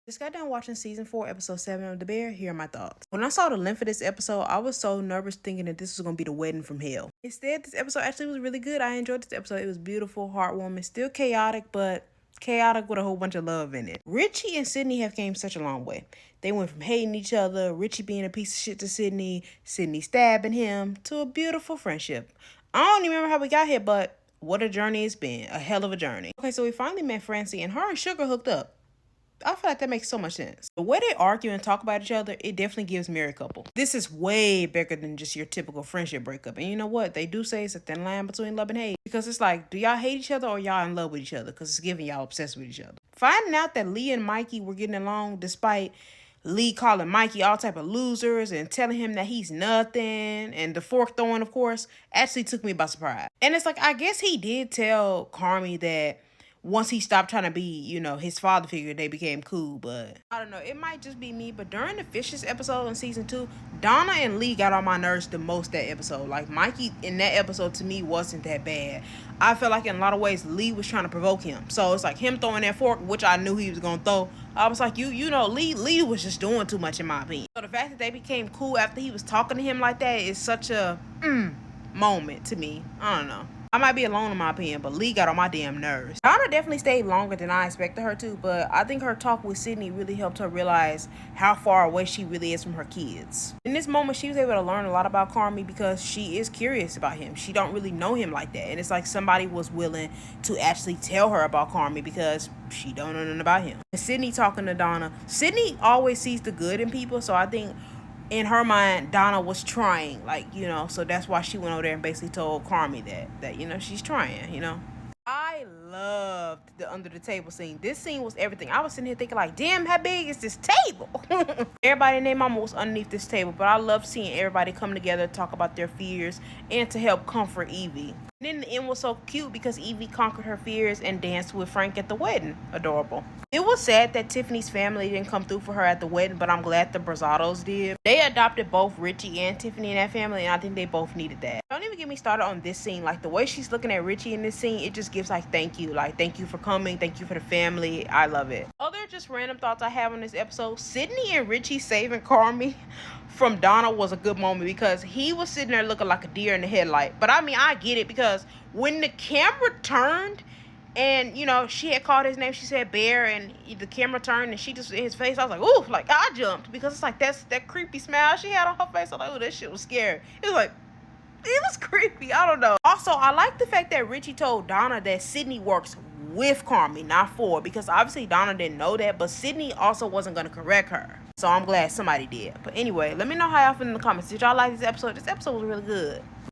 Just got done watching season 4, episode 7 of The Bear. Here are my thoughts. When I saw the length of this episode, I was so nervous thinking that this was going to be the wedding from hell. Instead, this episode actually was really good. I enjoyed this episode. It was beautiful, heartwarming, still chaotic, but chaotic with a whole bunch of love in it. Richie and Sydney have came such a long way. They went from hating each other, Richie being a piece of shit to Sydney, Sydney stabbing him, to a beautiful friendship. I don't even remember how we got here, but what a journey it's been. A hell of a journey. Okay, so we finally met Francie, and her and Sugar hooked up. I feel like that makes so much sense. The way they argue and talk about each other, it definitely gives married couple. This is way bigger than just your typical friendship breakup. And you know what? They do say it's a thin line between love and hate. Because it's like, do y'all hate each other or y'all in love with each other? Because it's giving y'all obsessed with each other. Finding out that Lee and Mikey were getting along despite Lee calling Mikey all type of losers and telling him that he's nothing, and the fork throwing, of course, actually took me by surprise. And it's like, I guess he did tell Carmy that once he stopped trying to be, you know, his father figure, they became cool. But I don't know, it might just be me, but during the Fishes episode in season 2, Donna and Lee got on my nerves the most that episode. Like, Mikey in that episode to me wasn't that bad. I felt like in a lot of ways Lee was trying to provoke him. So it's like him throwing that fork, which I knew he was gonna throw. I was like, you know, Lee was just doing too much in my opinion. So the fact that they became cool after he was talking to him like that is such a moment to me. I don't know. I might be alone in my opinion, but Lee got on my damn nerves. Donna definitely stayed longer than I expected her to, but I think her talk with Sydney really helped her realize how far away she really is from her kids. In this moment, she was able to learn a lot about Carmy because she is curious about him. She don't really know him like that, and it's like somebody was willing to actually tell her about Carmy because she don't know nothing about him. And Sydney talking to Donna. Sydney always sees the good in people, so I think in her mind, Donna was trying, like, you know, so that's why she went over there and basically told Carmy that, you know, she's trying, you know. I loved the under the table scene. This scene was everything. I was sitting here thinking like, damn, how big is this table? Everybody and their mama was underneath this table, but I loved seeing everybody come together, talk about their fears, and to help comfort Evie. And then the end was so cute because Evie conquered her fears and danced with Frank at the wedding. Adorable. It was sad that Tiffany's family didn't come through for her at the wedding, but I'm glad the Brazados did. They adopted both Richie and Tiffany in that family, and I think they both needed that. Don't even get me started on this scene. Like, the way she's looking at Richie in this scene, it just gives like thank you. Like, thank you for coming. Thank you for the family. I love it. Other just random thoughts I have on this episode. Sydney and Richie saving Carmy from Donna was a good moment because he was sitting there looking like a deer in the headlight. But I mean, I get it because when the camera turned and, you know, she had called his name, she said Bear, and the camera turned and she just in his face, I was like, ooh, like I jumped because it's like that creepy smile she had on her face. I was like, oh, that shit was scary. It was like, it was creepy. I don't know. Also, I like the fact that Richie told Donna that Sydney works with Carmy, not for, because obviously Donna didn't know that, but Sydney also wasn't going to correct her. So I'm glad somebody did. But anyway, let me know how y'all feel in the comments. Did y'all like this episode? This episode was really good.